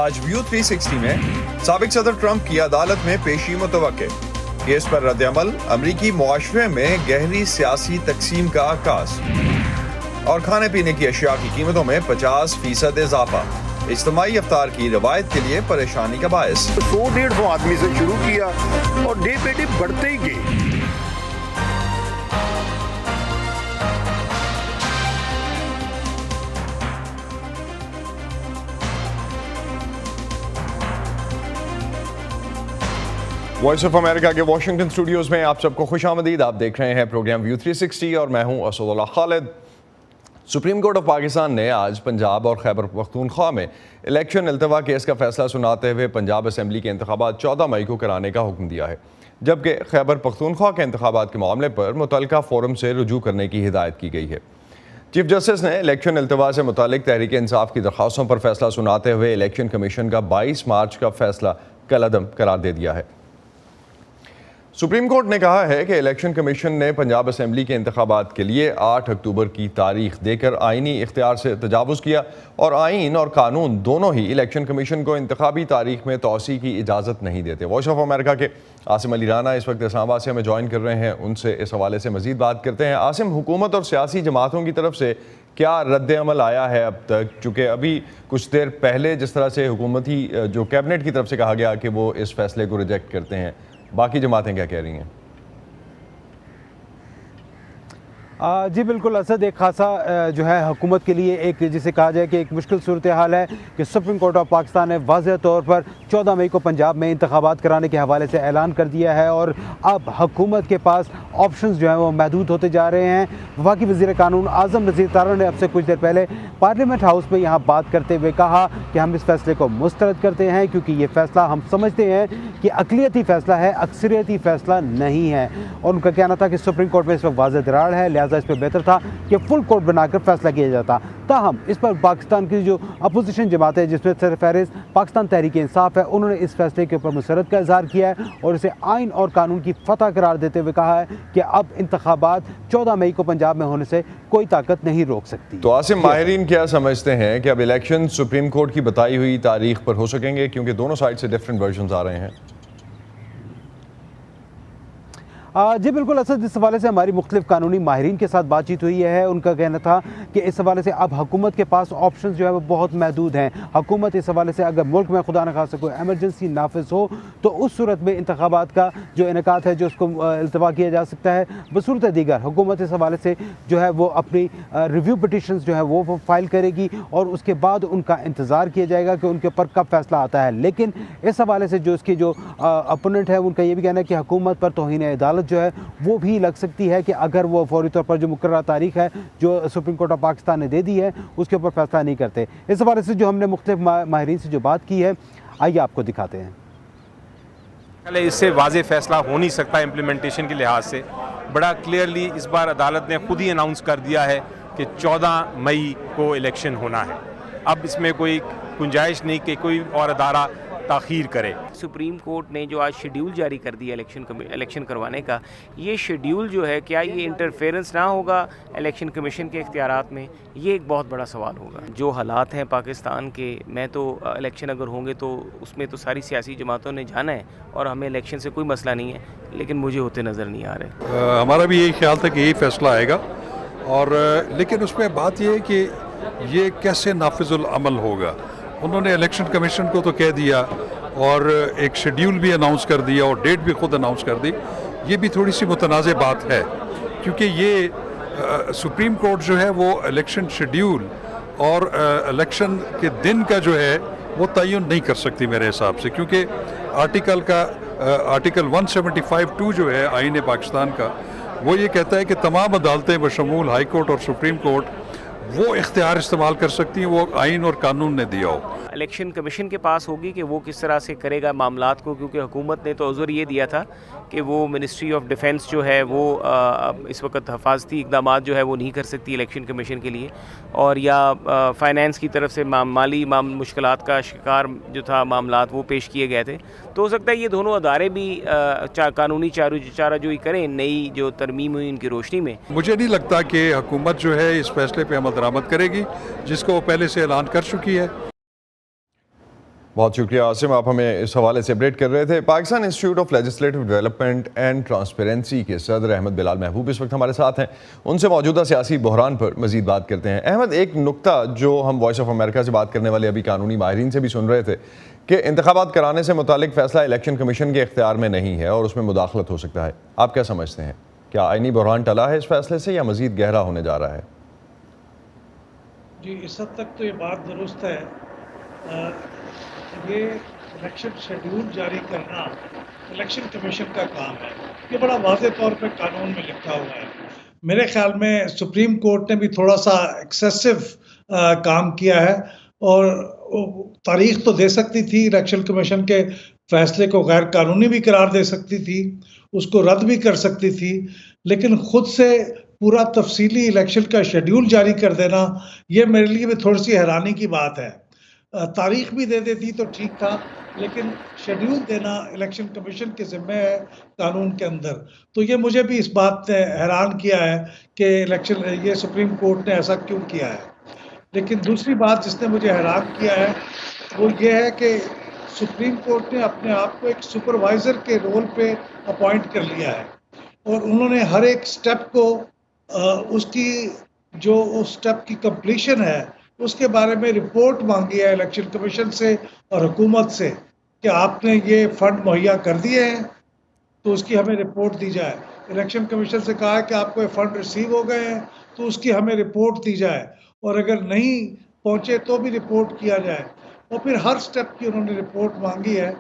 آج ویو 360 میں سابق صدر ٹرمپ کی عدالت میں پیشی متوقع. کیس پر رد عمل، امریکی معاشرے میں گہری سیاسی تقسیم کا آغاز اور کھانے پینے کی اشیاء کی قیمتوں میں 50% اضافہ اجتماعی افطار کی روایت کے لیے پریشانی کا باعث. 100-150 آدمی سے شروع کیا اور ڈے پہ ڈے بڑھتے ہی گئے. وائس آف امریکہ کے واشنگٹن اسٹوڈیوز میں آپ سب کو خوش آمدید. آپ دیکھ رہے ہیں پروگرام ویو 360 اور میں ہوں اسد اللہ خالد. سپریم کورٹ آف پاکستان نے آج پنجاب اور خیبر پختونخوا میں الیکشن التوا کیس کا فیصلہ سناتے ہوئے پنجاب اسمبلی کے انتخابات 14 مئی کو کرانے کا حکم دیا ہے، جبکہ خیبر پختونخوا کے انتخابات کے معاملے پر متعلقہ فورم سے رجوع کرنے کی ہدایت کی گئی ہے. چیف جسٹس نے الیکشن التوا سے متعلق تحریک انصاف کی درخواستوں پر فیصلہ سناتے ہوئے الیکشن کمیشن کا 22 مارچ کا فیصلہ کالعدم قرار دے دیا ہے. سپریم کورٹ نے کہا ہے کہ الیکشن کمیشن نے پنجاب اسمبلی کے انتخابات کے لیے 8 اکتوبر کی تاریخ دے کر آئینی اختیار سے تجاوز کیا اور آئین اور قانون دونوں ہی الیکشن کمیشن کو انتخابی تاریخ میں توسیع کی اجازت نہیں دیتے. وائس آف امریکہ کے عاصم علی رانا اس وقت اسلام آباد سے ہمیں جوائن کر رہے ہیں، ان سے اس حوالے سے مزید بات کرتے ہیں. عاصم، حکومت اور سیاسی جماعتوں کی طرف سے کیا رد عمل آیا ہے اب تک؟ چونکہ ابھی کچھ دیر پہلے جس طرح سے حکومتی جو کیبنٹ کی طرف سے کہا گیا کہ وہ اس فیصلے کو ریجیکٹ کرتے ہیں، باقی جماعتیں کیا کہہ رہی ہیں؟ جی بالکل اسد، ایک خاصا جو ہے حکومت کے لیے ایک جسے کہا جائے کہ ایک مشکل صورتحال ہے کہ سپریم کورٹ آف پاکستان نے واضح طور پر 14 مئی کو پنجاب میں انتخابات کرانے کے حوالے سے اعلان کر دیا ہے اور اب حکومت کے پاس آپشنز جو ہیں وہ محدود ہوتے جا رہے ہیں. وفاقی وزیر قانون اعظم نذیر طارق نے اب سے کچھ دیر پہلے پارلیمنٹ ہاؤس میں یہاں بات کرتے ہوئے کہا کہ ہم اس فیصلے کو مسترد کرتے ہیں کیونکہ یہ فیصلہ ہم سمجھتے ہیں کہ اقلیتی فیصلہ ہے، اکثریتی فیصلہ نہیں ہے. اور ان کا کہنا تھا کہ سپریم کورٹ میں اس وقت واضح دراڑ ہے، لہٰذا اس پہ بہتر تھا کہ فل کورٹ بنا کر فیصلہ کیا جاتا. تاہم اس پر پاکستان کی جو اپوزیشن جماعت ہے جس میں سر فہرست پاکستان تحریک انصاف ہے، انہوں نے اس فیصلے کے اوپر مسرت کا اظہار کیا ہے اور اسے آئین اور قانون کی فتح قرار دیتے ہوئے کہا ہے کہ اب انتخابات 14 مئی کو پنجاب میں ہونے سے کوئی طاقت نہیں روک سکتی. تو عاصم، ماہرین کیا سمجھتے ہیں کہ اب الیکشن سپریم کورٹ کی بتائی ہوئی تاریخ پر ہو سکیں گے؟ کیونکہ دونوں سائڈ سے ڈیفرنٹ ورژنز آ رہے ہیں. جی بالکل اسد، اس حوالے سے ہماری مختلف قانونی ماہرین کے ساتھ بات چیت ہوئی ہے. ان کا کہنا تھا کہ اس حوالے سے اب حکومت کے پاس آپشنز جو ہے وہ بہت محدود ہیں. حکومت اس حوالے سے اگر ملک میں خدا نخواستہ کوئی ایمرجنسی نافذ ہو تو اس صورت میں انتخابات کا جو انعقاد ہے جو اس کو التوا کیا جا سکتا ہے. بصورت دیگر حکومت اس حوالے سے جو ہے وہ اپنی ریویو پٹیشنز جو ہے وہ فائل کرے گی اور اس کے بعد ان کا انتظار کیا جائے گا کہ ان کے اوپر کب فیصلہ آتا ہے. لیکن اس حوالے سے جو اس کی جو اپوننٹ ہے ان کا یہ بھی کہنا ہے کہ حکومت پر توہین عدالت جو ہے وہ بھی لگ سکتی ہے کہ اگر وہ فوری طور پر جو مقررہ تاریخ ہے جو سپریم کورٹ آف پاکستان نے دے دی ہے اس کے اوپر فیصلہ نہیں کرتے. اس حوالے سے جو ہم نے مختلف ماہرین سے جو بات کی ہے آئیے آپ کو دکھاتے ہیں. اس سے واضح فیصلہ ہو نہیں سکتا امپلیمنٹیشن کے لحاظ سے. بڑا کلیئرلی اس بار عدالت نے خود ہی اناؤنس کر دیا ہے کہ 14 مئی کو الیکشن ہونا ہے. اب اس میں کوئی گنجائش نہیں کہ کوئی اور ادارہ تاخیر کرے. سپریم کورٹ نے جو آج شیڈیول جاری کر دیا الیکشن کروانے کا، یہ شیڈیول جو ہے کیا یہ انٹرفیرنس نہ ہوگا الیکشن کمیشن کے اختیارات میں؟ یہ ایک بہت بڑا سوال ہوگا. جو حالات ہیں پاکستان کے، میں تو الیکشن اگر ہوں گے تو اس میں تو ساری سیاسی جماعتوں نے جانا ہے اور ہمیں الیکشن سے کوئی مسئلہ نہیں ہے، لیکن مجھے ہوتے نظر نہیں آ رہے. ہمارا بھی یہی خیال تھا کہ یہی فیصلہ آئے گا، اور لیکن اس میں بات یہ ہے کہ یہ کیسے نافذ العمل ہوگا. انہوں نے الیکشن کمیشن کو تو کہہ دیا اور ایک شیڈیول بھی اناؤنس کر دیا اور ڈیٹ بھی خود اناؤنس کر دی. یہ بھی تھوڑی سی متنازع بات ہے کیونکہ یہ سپریم کورٹ جو ہے وہ الیکشن شیڈیول اور الیکشن کے دن کا جو ہے وہ تعین نہیں کر سکتی میرے حساب سے، کیونکہ آرٹیکل 175(2) جو ہے آئین پاکستان کا، وہ یہ کہتا ہے کہ تمام عدالتیں بشمول ہائی کورٹ اور سپریم کورٹ وہ اختیار استعمال کر سکتی ہیں وہ آئین اور قانون نے دیا ہو. الیکشن کمیشن کے پاس ہوگی کہ وہ کس طرح سے کرے گا معاملات کو، کیونکہ حکومت نے تو عذر یہ دیا تھا کہ وہ منسٹری آف ڈیفنس جو ہے وہ اس وقت حفاظتی اقدامات جو ہے وہ نہیں کر سکتی الیکشن کمیشن کے لیے، اور یا فائنینس کی طرف سے مالی مشکلات کا شکار جو تھا معاملات وہ پیش کیے گئے تھے. تو ہو سکتا ہے یہ دونوں ادارے بھی قانونی چارہ جوئی کریں نئی جو ترمیم ہوئی ان کی روشنی میں. مجھے نہیں لگتا کہ حکومت جو ہے اس فیصلے پہ عمل درآمد کرے گی جس کو وہ پہلے سے اعلان کر چکی ہے. بہت شکریہ عاصم، آپ ہمیں اس حوالے سے اپڈیٹ کر رہے تھے۔ Pakistan institute of legislative development and transparency کے صدر احمد بلال محبوب اس وقت ہمارے ساتھ ہیں، ان سے موجودہ سیاسی بحران پر مزید بات کرتے ہیں۔ احمد، ایک نقطہ جو ہم وائس آف امریکہ سے بات کرنے والے ابھی قانونی ماہرین سے بھی سن رہے تھے کہ انتخابات کرانے سے متعلق فیصلہ الیکشن کمیشن کے اختیار میں نہیں ہے اور اس میں مداخلت ہو سکتا ہے، آپ کیا سمجھتے ہیں؟ کیا آئینی بحران ٹلا ہے اس فیصلے سے یا مزید گہرا ہونے جا رہا ہے؟ جی، اس حد تک تو یہ بات درست ہے۔ یہ الیکشن شیڈیول جاری کرنا الیکشن کمیشن کا کام ہے، یہ بڑا واضح طور پہ قانون میں لکھا ہوا ہے۔ میرے خیال میں سپریم کورٹ نے بھی تھوڑا سا ایکسیسو کام کیا ہے، اور تاریخ تو دے سکتی تھی، الیکشن کمیشن کے فیصلے کو غیر قانونی بھی قرار دے سکتی تھی، اس کو رد بھی کر سکتی تھی، لیکن خود سے پورا تفصیلی الیکشن کا شیڈیول جاری کر دینا یہ میرے لیے بھی تھوڑی سی حیرانی کی بات ہے۔ تاریخ بھی دے دیتی تو ٹھیک تھا، لیکن شیڈیول دینا الیکشن کمیشن کے ذمہ ہے قانون کے اندر۔ تو یہ مجھے بھی اس بات نے حیران کیا ہے کہ یہ سپریم کورٹ نے ایسا کیوں کیا ہے۔ لیکن دوسری بات جس نے مجھے حیران کیا ہے وہ یہ ہے کہ سپریم کورٹ نے اپنے آپ کو ایک سپروائزر کے رول پہ اپوائنٹ کر لیا ہے، اور انہوں نے ہر ایک سٹیپ کو اس کی جو اس سٹیپ کی کمپلیشن ہے اس کے بارے میں رپورٹ مانگی ہے الیکشن کمیشن سے اور حکومت سے کہ آپ نے یہ فنڈ مہیا کر دیے ہیں تو اس کی ہمیں رپورٹ دی جائے۔ الیکشن کمیشن سے کہا ہے کہ آپ کو یہ فنڈ ریسیو ہو گئے ہیں تو اس کی ہمیں رپورٹ دی جائے، اور اگر نہیں پہنچے تو بھی رپورٹ کیا جائے، اور پھر ہر سٹیپ کی انہوں نے رپورٹ مانگی ہے۔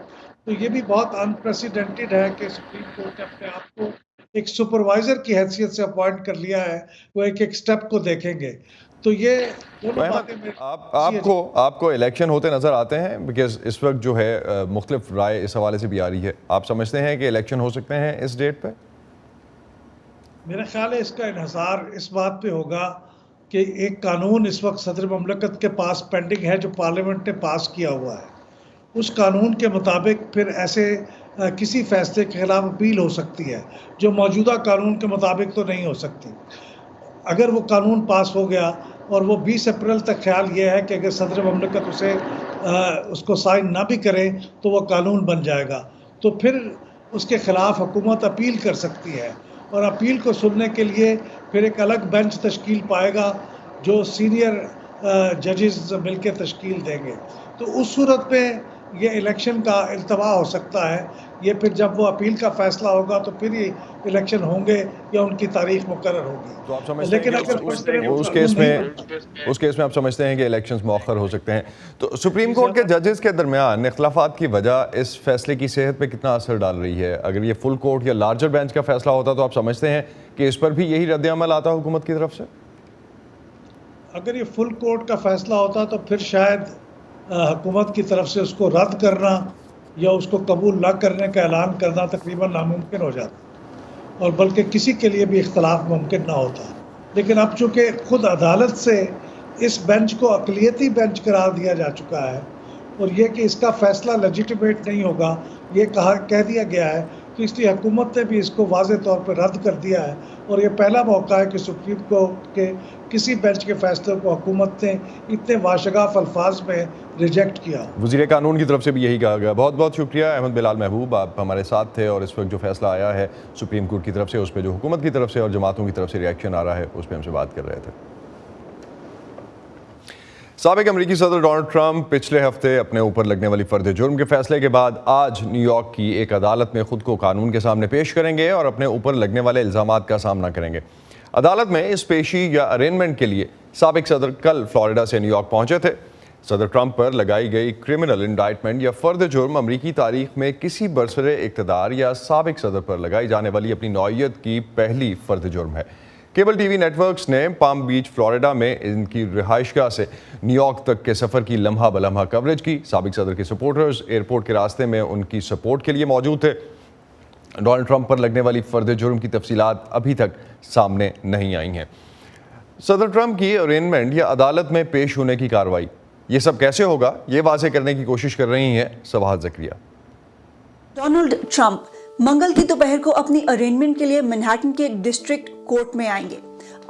تو یہ بھی بہت انپریسیڈنٹڈ ہے کہ سپریم کورٹ نے اپنے آپ کو ایک سپروائزر کی حیثیت سے اپوائنٹ کر لیا ہے، وہ ایک ایک سٹیپ کو دیکھیں گے۔ تو یہ دونوں باتیں آپ کو الیکشن ہوتے نظر آتے ہیں؟ بیکاز اس وقت جو ہے مختلف رائے اس حوالے سے بھی آ رہی ہے، آپ سمجھتے ہیں کہ الیکشن ہو سکتے ہیں اس ڈیٹ پہ؟ میرا خیال ہے اس کا انحصار اس بات پہ ہوگا کہ ایک قانون اس وقت صدر مملکت کے پاس پینڈنگ ہے جو پارلیمنٹ نے پاس کیا ہوا ہے۔ اس قانون کے مطابق پھر ایسے کسی فیصلے کے خلاف اپیل ہو سکتی ہے جو موجودہ قانون کے مطابق تو نہیں ہو سکتی۔ اگر وہ قانون پاس ہو گیا اور وہ 20 اپریل تک، خیال یہ ہے کہ اگر صدر مملکت اس کو سائن نہ بھی کرے تو وہ قانون بن جائے گا، تو پھر اس کے خلاف حکومت اپیل کر سکتی ہے، اور اپیل کو سننے کے لیے پھر ایک الگ بینچ تشکیل پائے گا جو سینئر ججز مل کے تشکیل دیں گے۔ تو اس صورت میں یہ الیکشن کا التوا ہو سکتا ہے۔ یہ پھر جب وہ اپیل کا فیصلہ ہوگا تو پھر یہ الیکشن ہوں گے یا ان کی تاریخ مقرر ہوگی۔ تو آپ سمجھتے ہیں کہ اس کیس میں آپ سمجھتے ہیں کہ الیکشنز مؤخر ہو سکتے ہیں۔ تو سپریم کورٹ کے ججز کے درمیان اختلافات کی وجہ اس فیصلے کی صحت پہ کتنا اثر ڈال رہی ہے؟ اگر یہ فل کورٹ یا لارجر بینچ کا فیصلہ ہوتا تو آپ سمجھتے ہیں کہ اس پر بھی یہی رد عمل آتا حکومت کی طرف سے؟ اگر یہ فل کورٹ کا فیصلہ ہوتا تو پھر شاید حکومت کی طرف سے اس کو رد کرنا یا اس کو قبول نہ کرنے کا اعلان کرنا تقریباً ناممکن ہو جاتا، اور بلکہ کسی کے لیے بھی اختلاف ممکن نہ ہوتا۔ لیکن اب چونکہ خود عدالت سے اس بینچ کو اقلیتی بینچ قرار دیا جا چکا ہے، اور یہ کہ اس کا فیصلہ لیجیٹیمیٹ نہیں ہوگا یہ کہہ دیا گیا ہے، تو اس لیے حکومت نے بھی اس کو واضح طور پر رد کر دیا ہے، اور یہ پہلا موقع ہے کہ سپریم کورٹ کے کسی بینچ کے فیصلے کو حکومت نے اتنے واشگاف الفاظ میں ریجیکٹ کیا۔ وزیر قانون کی طرف سے بھی یہی کہا گیا۔ بہت بہت شکریہ احمد بلال محبوب، آپ ہمارے ساتھ تھے، اور اس وقت جو فیصلہ آیا ہے سپریم کورٹ کی طرف سے، اس پہ جو حکومت کی طرف سے اور جماعتوں کی طرف سے ریئیکشن آ رہا ہے اس پہ ہم سے بات کر رہے تھے۔ سابق امریکی صدر ڈونلڈ ٹرمپ پچھلے ہفتے اپنے اوپر لگنے والی فرد جرم کے فیصلے کے بعد آج نیو یارک کی ایک عدالت میں خود کو قانون کے سامنے پیش کریں گے اور اپنے اوپر لگنے والے الزامات کا سامنا کریں گے۔ عدالت میں اس پیشی یا ارینمنٹ کے لیے سابق صدر کل فلوریڈا سے نیو یارک پہنچے تھے۔ صدر ٹرمپ پر لگائی گئی کرمنل انڈائٹمنٹ یا فرد جرم امریکی تاریخ میں کسی برسر اقتدار یا سابق صدر پر لگائی جانے والی اپنی نوعیت کی پہلی فرد جرم ہے۔ Cable T V networks نے پام بیچ فلوریڈا میں ان کی رہائش گاہ سے نیو یارک تک کے سفر کی لمحہ بلمحہ کوریج کی۔ سابق صدر کے سپورٹرز ایئرپورٹ کے راستے میں ان کی سپورٹ کے لیے موجود تھے۔ ڈونلڈ ٹرمپ پر لگنے والی فرد جرم کی تفصیلات ابھی تک سامنے نہیں آئی ہیں۔ صدر ٹرمپ کی ارینمنٹ یا عدالت میں پیش ہونے کی کارروائی، یہ سب کیسے ہوگا، یہ واضح کرنے کی کوشش کر رہی ہیں سباحت زکریا۔ ڈونلڈ ٹرمپ منگل کی دوپہر کو اپنی ارینمنٹ کے لیے منہٹن کے ایک ڈسٹرکٹ کورٹ میں آئیں گے۔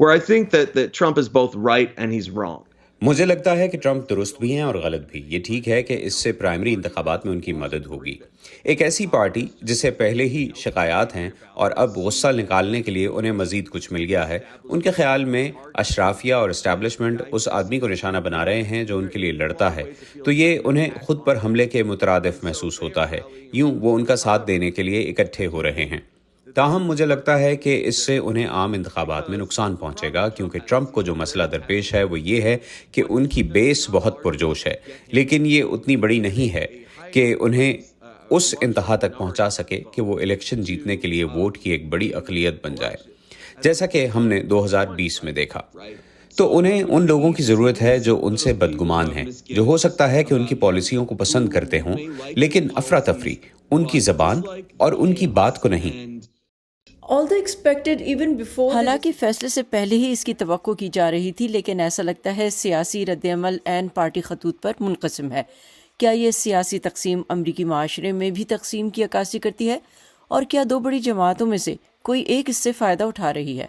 Where I think that Trump is both right and he's wrong. مجھے لگتا ہے کہ ٹرمپ درست بھی ہیں اور غلط بھی. یہ ٹھیک ہے کہ اس سے پرائمری انتخابات میں ان کی مدد ہوگی. ایک ایسی پارٹی جسے پہلے ہی شکایات ہیں اور اب غصہ نکالنے کے لیے انہیں مزید کچھ مل گیا ہے، ان کے خیال میں اشرافیہ اور اسٹیبلشمنٹ اس آدمی کو نشانہ بنا رہے ہیں جو ان کے لیے لڑتا ہے، تو یہ انہیں خود پر حملے کے مترادف محسوس ہوتا ہے. یوں وہ ان کا ساتھ دینے کے لیے اکٹھے ہو رہے ہیں. تاہم مجھے لگتا ہے کہ اس سے انہیں عام انتخابات میں نقصان پہنچے گا، کیونکہ ٹرمپ کو جو مسئلہ درپیش ہے وہ یہ ہے کہ ان کی بیس بہت پرجوش ہے، لیکن یہ اتنی بڑی نہیں ہے کہ انہیں اس انتہا تک پہنچا سکے کہ وہ الیکشن جیتنے کے لیے ووٹ کی ایک بڑی اقلیت بن جائے، جیسا کہ ہم نے 2020 میں دیکھا. تو انہیں ان لوگوں کی ضرورت ہے جو ان سے بدگمان ہیں، جو ہو سکتا ہے کہ ان کی پالیسیوں کو پسند کرتے ہوں، لیکن افراتفری ان کی زبان اور ان کی بات کو نہیں. حالانکہ فیصلے سے پہلے ہی اس کی توقع کی جا رہی تھی، لیکن ایسا لگتا ہے سیاسی رد عمل عین پارٹی خطوط پر منقسم ہے. کیا یہ سیاسی تقسیم امریکی معاشرے میں بھی تقسیم کی عکاسی کرتی ہے؟ اور کیا دو بڑی جماعتوں میں سے کوئی ایک اس سے فائدہ اٹھا رہی ہے؟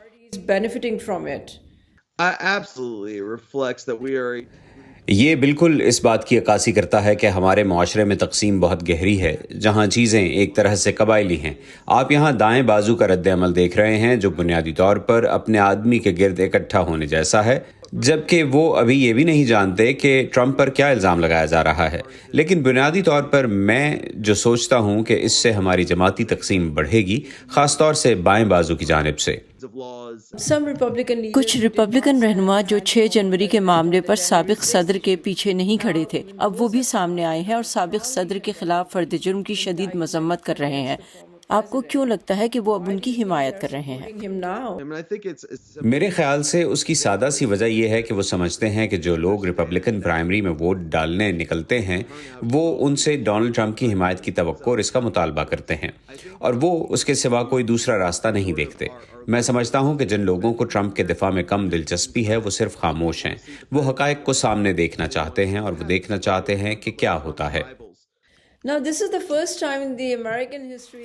یہ بالکل اس بات کی عکاسی کرتا ہے کہ ہمارے معاشرے میں تقسیم بہت گہری ہے، جہاں چیزیں ایک طرح سے قبائلی ہیں. آپ یہاں دائیں بازو کا رد عمل دیکھ رہے ہیں جو بنیادی طور پر اپنے آدمی کے گرد اکٹھا ہونے جیسا ہے، جبکہ وہ ابھی یہ بھی نہیں جانتے کہ ٹرمپ پر کیا الزام لگایا جا رہا ہے. لیکن بنیادی طور پر میں جو سوچتا ہوں کہ اس سے ہماری جماعتی تقسیم بڑھے گی، خاص طور سے بائیں بازو کی جانب سے. کچھ ریپبلکن رہنما جو 6 جنوری کے معاملے پر سابق صدر کے پیچھے نہیں کھڑے تھے، اب وہ بھی سامنے آئے ہیں اور سابق صدر کے خلاف فرد جرم کی شدید مذمت کر رہے ہیں. آپ کو کیوں لگتا ہے کہ وہ اب ان کی حمایت کر رہے ہیں؟ میرے خیال سے اس کی سادہ سی وجہ یہ ہے کہ وہ سمجھتے ہیں کہ جو لوگ ریپبلکن پرائمری میں ووٹ ڈالنے نکلتے ہیں وہ ان سے ڈونلڈ ٹرمپ کی حمایت کی توقع اور اس کا مطالبہ کرتے ہیں، اور وہ اس کے سوا کوئی دوسرا راستہ نہیں دیکھتے. میں سمجھتا ہوں کہ جن لوگوں کو ٹرمپ کے دفاع میں کم دلچسپی ہے وہ صرف خاموش ہیں. وہ حقائق کو سامنے دیکھنا چاہتے ہیں اور وہ دیکھنا چاہتے ہیں کہ کیا ہوتا ہے.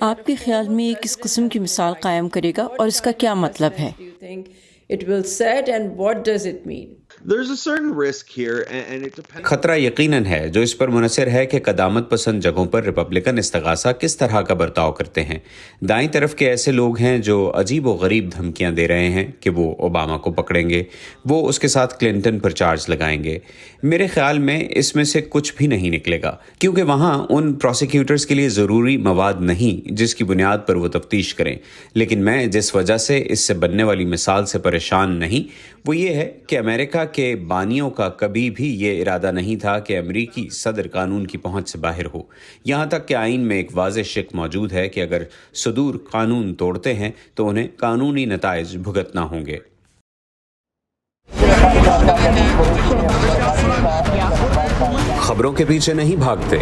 آپ کے خیال میں یہ کس قسم کی مثال قائم کرے گا اور اس کا کیا مطلب ہے؟ خطرہ یقیناً ہے جو اس پر منحصر ہے کہ قدامت پسند جگہوں پر ریپبلکن استغاثہ کس طرح کا برتاؤ کرتے ہیں. دائیں طرف کے ایسے لوگ ہیں جو عجیب و غریب دھمکیاں دے رہے ہیں کہ وہ اوباما کو پکڑیں گے، وہ اس کے ساتھ کلنٹن پر چارج لگائیں گے. میرے خیال میں اس میں سے کچھ بھی نہیں نکلے گا، کیونکہ وہاں ان پروسیکیوٹرز کے لیے ضروری مواد نہیں جس کی بنیاد پر وہ تفتیش کریں. لیکن میں جس وجہ سے اس سے بننے والی مثال سے پریشان نہیں، وہ یہ ہے کہ امریکہ کے بانیوں کا کبھی بھی یہ ارادہ نہیں تھا کہ امریکی صدر قانون کی پہنچ سے باہر ہو. یہاں تک کہ آئین میں ایک واضح شک موجود ہے کہ اگر صدور قانون توڑتے ہیں تو انہیں قانونی نتائج بھگتنا ہوں گے. خبروں کے پیچھے نہیں بھاگتے،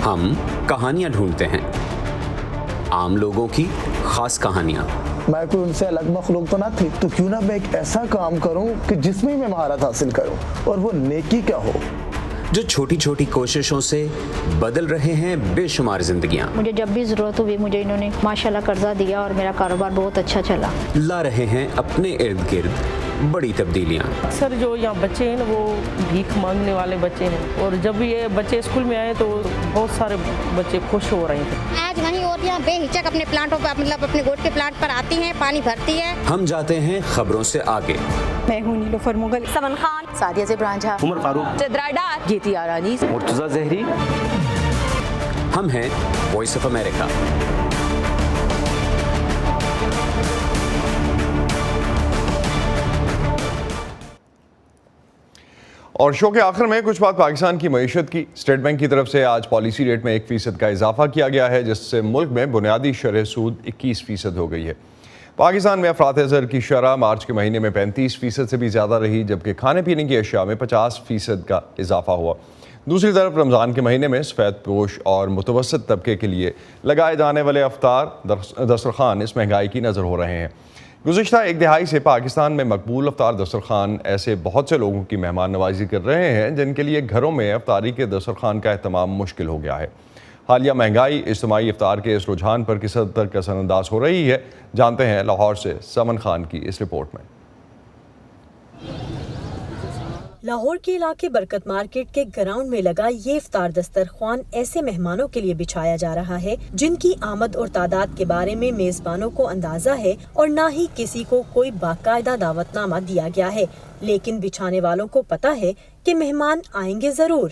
ہم کہانیاں ڈھونڈتے ہیں، عام لوگوں کی خاص کہانیاں. میں کوئی ان سے الگ مخلوق تو نہ تھی، تو کیوں نہ میں ایک ایسا کام کروں کہ جس میں میں مہارت حاصل کروں، اور وہ نیکی کیا ہو، جو چھوٹی چھوٹی کوششوں سے بدل رہے ہیں بے شمار زندگیاں. مجھے جب بھی ضرورت ہوئی مجھے انہوں نے ماشاءاللہ قرضہ دیا اور میرا کاروبار بہت اچھا چلا. لا رہے ہیں اپنے ارد گرد بڑی تبدیلیاں. اکثر جو یہاں بچے ہیں وہ بھیک مانگنے والے بچے ہیں، اور جب یہ بچے اسکول میں آئے تو بہت سارے بچے خوش ہو رہے ہیں. آج وہیں عورتیں بے ہچک اپنے پلانٹوں پر، مطلب اپنے گوٹ کے پلانٹ پر آتی ہیں، پانی بھرتی ہے. ہم جاتے ہیں خبروں سے آگے. میں ہوں نیلوفر مغل، سمن خان، سعدیہ زبران جھا، عمر فاروق، چترا ڈار، جیتی آرانی، مرتضی زہری. ہم ہیں وائس آف امریکہ. اور شو کے آخر میں کچھ بات پاکستان کی معیشت کی. اسٹیٹ بینک کی طرف سے آج پالیسی ریٹ میں 1% کا اضافہ کیا گیا ہے، جس سے ملک میں بنیادی شرح سود 21% ہو گئی ہے. پاکستان میں افراط زر کی شرح مارچ کے مہینے میں 35% سے بھی زیادہ رہی، جبکہ کھانے پینے کی اشیاء میں 50% کا اضافہ ہوا. دوسری طرف رمضان کے مہینے میں سفید پوش اور متوسط طبقے کے لیے لگائے جانے والے افطار دسترخوان اس مہنگائی کی نظر ہو رہے ہیں. گزشتہ ایک دہائی سے پاکستان میں مقبول افطار دسترخوان ایسے بہت سے لوگوں کی مہمان نوازی کر رہے ہیں جن کے لیے گھروں میں افطاری کے دسترخوان کا اہتمام مشکل ہو گیا ہے. حالیہ مہنگائی اجتماعی افطار کے اس رجحان پر کس حد تک اثر انداز ہو رہی ہے، جانتے ہیں لاہور سے سمن خان کی اس رپورٹ میں. لاہور کے علاقے برکت مارکیٹ کے گراؤنڈ میں لگا یہ افطار دسترخوان ایسے مہمانوں کے لیے بچھایا جا رہا ہے جن کی آمد اور تعداد کے بارے میں میزبانوں کو اندازہ ہے اور نہ ہی کسی کو کوئی باقاعدہ دعوت نامہ دیا گیا ہے، لیکن بچھانے والوں کو پتہ ہے کہ مہمان آئیں گے ضرور۔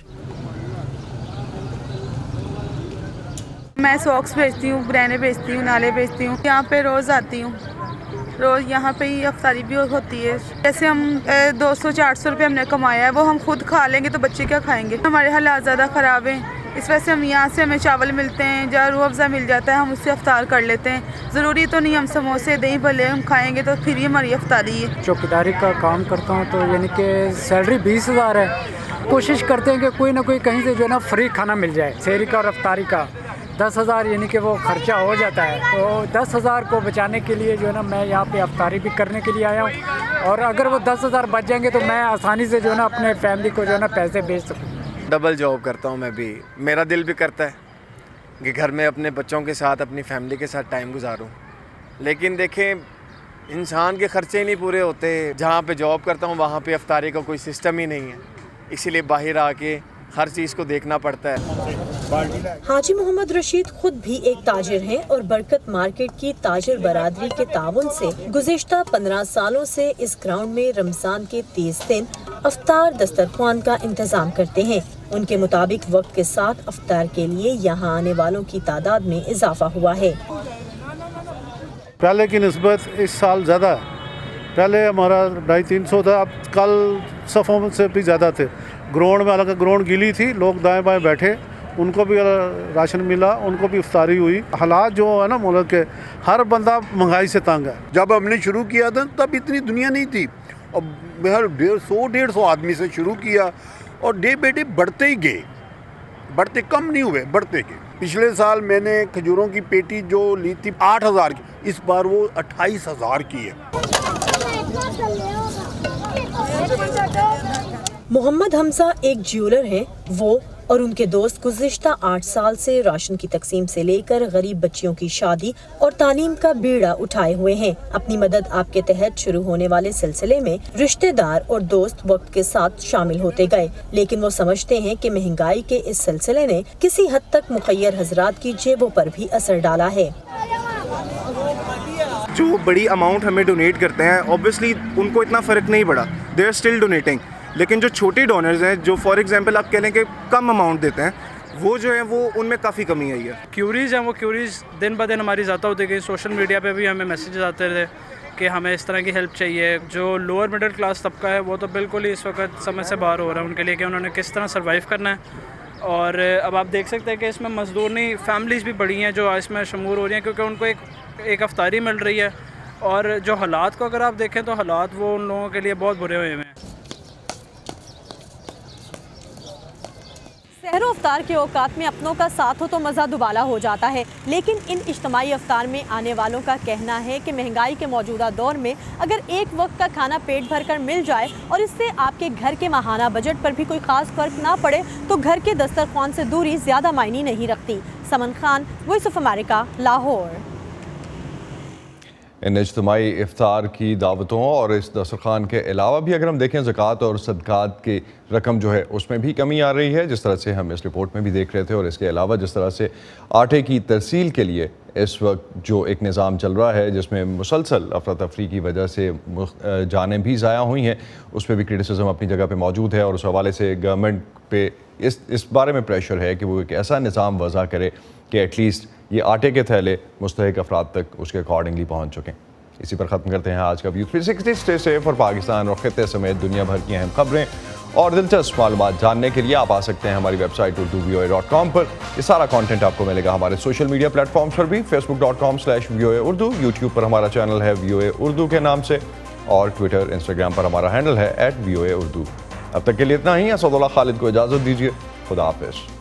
میں ساکس بیچتی ہوں، برینے بیچتی ہوں، نالے بیچتی ہوں، یہاں پہ روز آتی ہوں، روز یہاں پہ ہی افطاری بھی ہوتی ہے۔ جیسے ہم 200-400 روپے ہم نے کمایا ہے، وہ ہم خود کھا لیں گے تو بچے کیا کھائیں گے؟ ہمارے حالات زیادہ خراب ہیں، اس وجہ سے ہم یہاں سے ہمیں چاول ملتے ہیں یا روح افزا مل جاتا ہے، ہم اس سے افطار کر لیتے ہیں۔ ضروری تو نہیں ہم سموسے دہی بھلے ہم کھائیں گے تو پھر ہی ہماری افطاری ہے۔ چوکیداری کا کام کرتا ہوں تو یعنی کہ سیلری 20,000 ہے، کوشش کرتے ہیں کہ کوئی نہ کوئی کہیں سے جو ہے نا فری کھانا مل جائے، سحری کا اور افطاری کا۔ 10,000 یعنی کہ وہ خرچہ ہو جاتا ہے، تو 10,000 کو بچانے کے لیے جو ہے نا میں یہاں پہ افطاری بھی کرنے کے لیے آیا ہوں، اور اگر وہ 10,000 بچ جائیں گے تو میں آسانی سے جو ہے نا اپنے فیملی کو جو ہے نا پیسے بھیج سکوں۔ ڈبل جاب کرتا ہوں میں بھی، میرا دل بھی کرتا ہے کہ گھر میں اپنے بچوں کے ساتھ اپنی فیملی کے ساتھ ٹائم گزاروں، لیکن دیکھیں انسان کے خرچے ہی نہیں پورے ہوتے۔ جہاں پہ جاب کرتا ہوں وہاں پہ افطاری کا کوئی سسٹم ہی نہیں ہے، اسی لیے باہر آ کے ہر چیز کو دیکھنا پڑتا ہے۔ حاجی محمد رشید خود بھی ایک تاجر ہیں اور برکت مارکیٹ کی تاجر برادری کے تعاون سے گزشتہ 15 سالوں سے اس گراؤنڈ میں رمضان کے 30 دن افطار دسترخوان کا انتظام کرتے ہیں۔ ان کے مطابق وقت کے ساتھ افطار کے لیے یہاں آنے والوں کی تعداد میں اضافہ ہوا ہے۔ پہلے کی نسبت اس سال زیادہ ہے، پہلے ہمارا 250-300 تھا، اب کل صفوں سے بھی زیادہ تھے۔ گراؤنڈ میں حالانکہ گراؤنڈ گیلی تھی، لوگ دائیں بائیں بیٹھے، ان کو بھی راشن ملا، ان کو بھی افطاری ہوئی۔ حالات جو ہے نا ملک کے، ہر بندہ مہنگائی سے تنگ ہے۔ جب ہم نے شروع کیا تھا تب اتنی دنیا نہیں تھی، اور 150 آدمی سے شروع کیا اور ڈے بائی ڈے بڑھتے ہی گئے، بڑھتے کم نہیں ہوئے، بڑھتے گئے۔ پچھلے سال میں نے کھجوروں کی پیٹی جو لی تھی 8,000 کی، اس بار وہ 28,000 کی ہے۔ محمد حمزہ ایک جیولر ہیں، وہ اور ان کے دوست گزشتہ 8 سال سے راشن کی تقسیم سے لے کر غریب بچیوں کی شادی اور تعلیم کا بیڑا اٹھائے ہوئے ہیں۔ اپنی مدد آپ کے تحت شروع ہونے والے سلسلے میں رشتہ دار اور دوست وقت کے ساتھ شامل ہوتے گئے، لیکن وہ سمجھتے ہیں کہ مہنگائی کے اس سلسلے نے کسی حد تک مخیر حضرات کی جیبوں پر بھی اثر ڈالا ہے۔ جو بڑی اماؤنٹ ہمیں ڈونیٹ کرتے ہیں، اوبویسلی ان کو اتنا فرق نہیں پڑا، دے آر اسٹل ڈونیٹنگ، لیکن جو چھوٹے ڈونرز ہیں جو فار ایگزامپل آپ کہہ لیں کہ کم اماؤنٹ دیتے ہیں، وہ جو ہیں وہ ان میں کافی کمی آئی ہے۔ کیوریز ہیں، وہ کیوریز دن بہ دن ہماری زیادہ ہوتی گئی۔ سوشل میڈیا پہ بھی ہمیں میسیجز آتے تھے کہ ہمیں اس طرح کی ہیلپ چاہیے۔ جو لوور مڈل کلاس طبقہ ہے وہ تو بالکل ہی اس وقت سمجھ سے باہر ہو رہا ہے ان کے لیے کہ انہوں نے کس طرح سروائیو کرنا ہے۔ اور اب آپ دیکھ سکتے ہیں کہ اس میں مزدورنی فیملیز بھی بڑی ہیں جو اس میں شمور ہو رہی ہیں، کیونکہ ان کو ایک افطاری مل رہی ہے، اور جو حالات کو اگر آپ دیکھیں تو حالات وہ ان لوگوں کے لیے بہت برے ہوئے ہیں۔ سحر و افطار کے اوقات میں اپنوں کا ساتھ ہو تو مزہ دوبالا ہو جاتا ہے، لیکن ان اجتماعی افطار میں آنے والوں کا کہنا ہے کہ مہنگائی کے موجودہ دور میں اگر ایک وقت کا کھانا پیٹ بھر کر مل جائے اور اس سے آپ کے گھر کے ماہانہ بجٹ پر بھی کوئی خاص فرق نہ پڑے تو گھر کے دسترخوان سے دوری زیادہ معنی نہیں رکھتی۔ Saman Khan, voice of America, Lahore. ان اجتماعی افطار کی دعوتوں اور اس دسترخوان کے علاوہ بھی اگر ہم دیکھیں زکوٰۃ اور صدقات کی رقم جو ہے اس میں بھی کمی آ رہی ہے، جس طرح سے ہم اس رپورٹ میں بھی دیکھ رہے تھے، اور اس کے علاوہ جس طرح سے آٹے کی ترسیل کے لیے اس وقت جو ایک نظام چل رہا ہے جس میں مسلسل افراتفری کی وجہ سے جانیں بھی ضائع ہوئی ہیں، اس پہ بھی کرٹیسزم اپنی جگہ پہ موجود ہے، اور اس حوالے سے گورنمنٹ پہ اس بارے میں پریشر ہے کہ وہ ایک ایسا نظام وضع کرے کہ ایٹ لیسٹ یہ آٹے کے تھیلے مستحق افراد تک اس کے اکارڈنگلی پہنچ چکیں۔ اسی پر ختم کرتے ہیں آج کا ویو 360۔ اسٹے سیف، اور پاکستان اور خطے سمیت دنیا بھر کی اہم خبریں اور دلچسپ معلومات جاننے کے لیے آپ آ سکتے ہیں ہماری ویب سائٹ urdu.voa.com پر۔ یہ سارا کانٹینٹ آپ کو ملے گا ہمارے سوشل میڈیا پلیٹ فارمز پر بھی، facebook.com/VOA Urdu، یوٹیوب پر ہمارا چینل ہے VOA Urdu کے نام سے، اور ٹویٹر انسٹاگرام پر ہمارا ہینڈل ہے @VOA Urdu۔ اب تک کے لیے اتنا ہی۔ اسد اللہ خالد کو اجازت دیجیے، خدا حافظ۔